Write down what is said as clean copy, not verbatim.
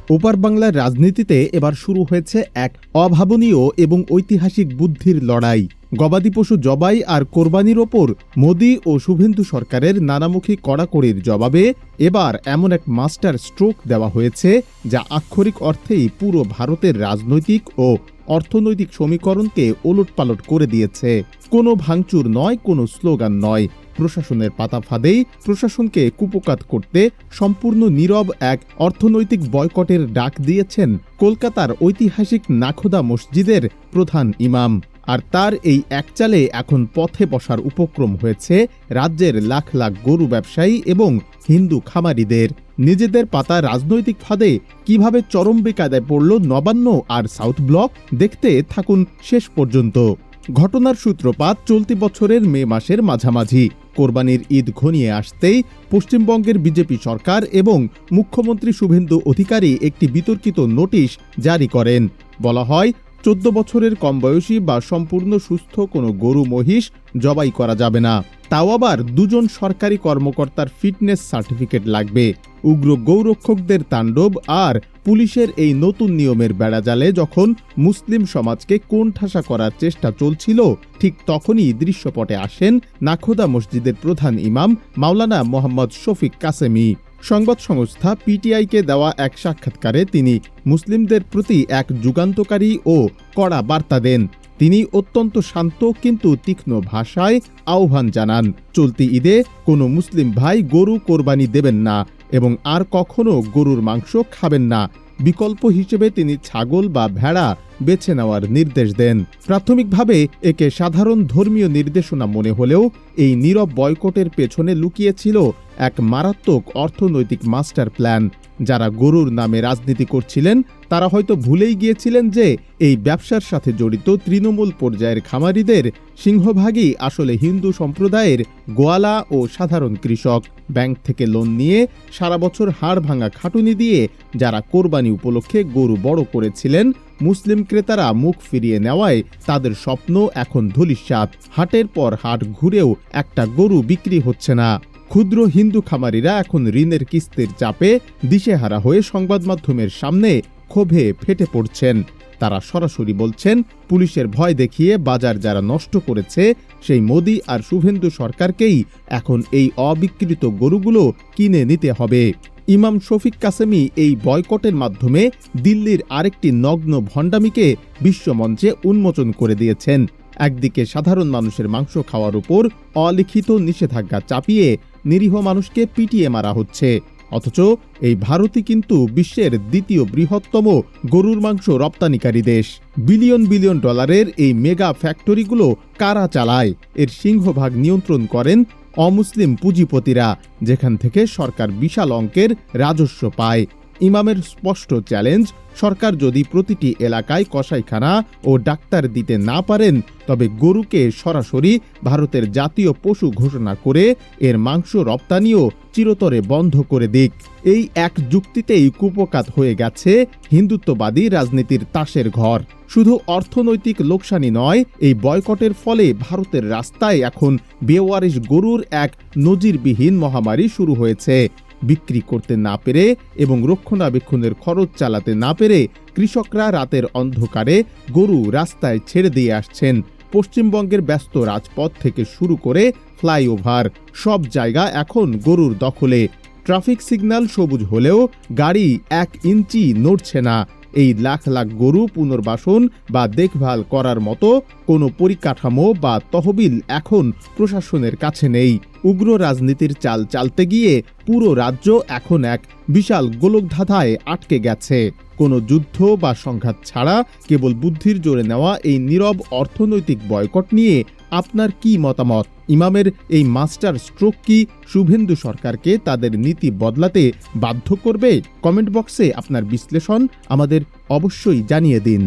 ওপার বাংলার রাজনীতিতে এবার শুরু হয়েছে এক অভাবনীয় এবং ঐতিহাসিক বুদ্ধির লড়াই। গবাদি পশু জবাই আর কোরবানির ওপর মোদি ও শুভেন্দু সরকারের নানামুখী কড়াকড়ির জবাবে এবার এমন এক মাস্টার স্ট্রোক দেওয়া হয়েছে যা আক্ষরিক অর্থেই পুরো ভারতের রাজনৈতিক ও অর্থনৈতিক সমীকরণকে ওলটপালট করে দিয়েছে। কোনো ভাঙচুর নয়, কোনো স্লোগান নয়, প্রশাসনের পাতা ফাঁদেই প্রশাসনকে কুপোকাত করতে সম্পূর্ণ নীরব এক অর্থনৈতিক বয়কটের ডাক দিয়েছেন কলকাতার ঐতিহাসিক নাখোদা মসজিদের প্রধান ইমাম। আর তার এই একচালে এখন পথে বসার উপক্রম হয়েছে রাজ্যের লাখ লাখ গরু ব্যবসায়ী এবং হিন্দু খামারিদের। নিজেদের পাতা রাজনৈতিক ফাঁদে কিভাবে চরম বেকায়দায় পড়ল নবান্ন আর সাউথ ব্লক, দেখতে থাকুন শেষ পর্যন্ত। ঘটনার সূত্রপাত চলতি বছরের মে মাসের মাঝামাঝি। কোরবানির ঈদ ঘনিয়ে আসতেই পশ্চিমবঙ্গের বিজেপি সরকার এবং মুখ্যমন্ত্রী শুভেন্দু অধিকারী একটি বিতর্কিত নোটিশ জারি করেন। বলা হয়, 14 বছরের কম বয়সী বা সম্পূর্ণ সুস্থ কোনো গরু মহিষ জবাই করা যাবে না, তাও আবার 2 জন সরকারি কর্মকর্তার ফিটনেস সার্টিফিকেট লাগবে। উগ্র গৌরক্ষকদের তাণ্ডব আর পুলিশের এই নতুন নিয়মের বেড়াজালে যখন মুসলিম সমাজকে কোণঠাসা করার চেষ্টা চলছিল, ঠিক তখনই দৃশ্যপটে আসেন নাখোদা মসজিদের প্রধান ইমাম মাওলানা মোহাম্মদ শফিক কাসেমি। সংবাদ সংস্থা পিটিআইকে দেওয়া এক সাক্ষাৎকারে তিনি মুসলিমদের প্রতি এক যুগান্তকারী ও কড়া বার্তা দেন। তিনি অত্যন্ত শান্ত কিন্তু তীক্ষ্ণ ভাষায় আহ্বান জানান, চলতি ঈদে কোনো মুসলিম ভাই গরু কোরবানি দেবেন না এবং আর কখনো গরুর মাংস খাবেন না। বিকল্প হিসেবে তিনি ছাগল বা ভেড়া বেছে নেওয়ার নির্দেশ দেন। প্রাথমিকভাবে একে সাধারণ ধর্মীয় নির্দেশনা মনে হলেও এই নীরব বয়কটের পেছনে লুকিয়েছিল এক মারাত্মক অর্থনৈতিক মাস্টার প্ল্যান। যারা গরুর নামে রাজনীতি করছিলেন তারা হয়তো ভুলেই গিয়েছিলেন যে এই ব্যবসার সাথে জড়িত তৃণমূল পর্যায়ের খামারিদের সিংহভাগই আসলে হিন্দু সম্প্রদায়ের গোয়ালা ও সাধারণ কৃষক। ব্যাংক থেকে লোন নিয়ে সারা বছর হাড় ভাঙা খাটুনি দিয়ে যারা কোরবানি উপলক্ষে গরু বড় করেছিলেন, মুসলিম ক্রেতারা মুখ ফিরিয়ে নেওয়ায় তাদের স্বপ্ন এখন ধূলিসাৎ। হাটের পর হাট ঘুরেও একটা গরু বিক্রি হচ্ছে না। ক্ষুদ্র হিন্দু খামারিরা এখন ঋণের কিস্তির চাপে দিশেহারা হয়ে সংবাদ মাধ্যমের সামনে ক্ষোভে ফেটে পড়ছেন। তারা সরাসরি বলছেন, পুলিশের ভয় দেখিয়ে বাজার যারা নষ্ট করেছে সেই মোদি আর শুভেন্দু সরকারকেই এখন এই অবিকৃত গরুগুলো কিনে নিতে হবে। ইমাম শফিক কাসেমি এই বয়কটের মাধ্যমে দিল্লির আরেকটি নগ্ন ভণ্ডামিকে বিশ্বমঞ্চে উন্মোচন করে দিয়েছেন। একদিকে সাধারণ মানুষের মাংস খাওয়ার উপর অলিখিত নিষেধাজ্ঞা চাপিয়ে নিরীহ মানুষকে পিটিয়ে মারা হচ্ছে, অথচ এই ভারতই কিন্তু বিশ্বের দ্বিতীয় বৃহত্তম গরুর মাংস রপ্তানিকারী দেশ। বিলিয়ন বিলিয়ন ডলারের এই মেগা ফ্যাক্টরিগুলো কারা চালায়? এর সিংহভাগ নিয়ন্ত্রণ করেন অমুসলিম পুঁজিপতিরা, যেখান থেকে সরকার বিশাল অঙ্কের রাজস্ব পায়। ইমামের স্পষ্ট চ্যালেঞ্জ, সরকার যদি প্রতিটি এলাকায় কসাইখানা ও ডাক্তার দিতে না পারেন তবে গরুকে সরাসরি ভারতের জাতীয় পশু ঘোষণা করে এর মাংস রপ্তানিও চিরতরে বন্ধ করে দিক। এই এক যুক্তিতেই কুপোকাত হয়ে গেছে হিন্দুত্ববাদী রাজনীতির তাসের ঘর। শুধু অর্থনৈতিক লোকসানি নয়, এই বয়কটের ফলে ভারতের রাস্তায় এখন বেওয়ারিশ গরুর এক নজিরবিহীন মহামারী শুরু হয়েছে। বিক্রি করতে না পেরে এবং রক্ষণাবেক্ষণের খরচ চালাতে না পেরে কৃষকরা রাতের অন্ধকারে গরু রাস্তায় ছেড়ে দিয়ে আসছেন। পশ্চিমবঙ্গের ব্যস্ত রাজপথ থেকে শুরু করে ফ্লাইওভার, সব জায়গা এখন গরুর দখলে। ট্রাফিক সিগন্যাল সবুজ হলেও গাড়ি 1 ইঞ্চি নড়ছে না। এই লাখ লাখ গরু পুনর্বাসন বা দেখভাল করার মতো কোনো পরিকাঠামো বা তহবিল এখন প্রশাসনের কাছে নেই। উগ্র রাজনীতির চাল চালতে গিয়ে পুরো রাজ্য এখন এক বিশাল গোলকধাঁধায় আটকে গেছে। কোনো যুদ্ধ বা সংঘাত ছাড়া কেবল বুদ্ধির জোরে নেওয়া এই নীরব অর্থনৈতিক বয়কট নিয়ে আপনার কি মতামত? ইমামের এই মাস্টার স্ট্রোক কি শুভেন্দু সরকারকে তাদের নীতি বদলাতে বাধ্য করবে? কমেন্ট বক্সে আপনার বিশ্লেষণ আমাদের অবশ্যই জানিয়ে দিন।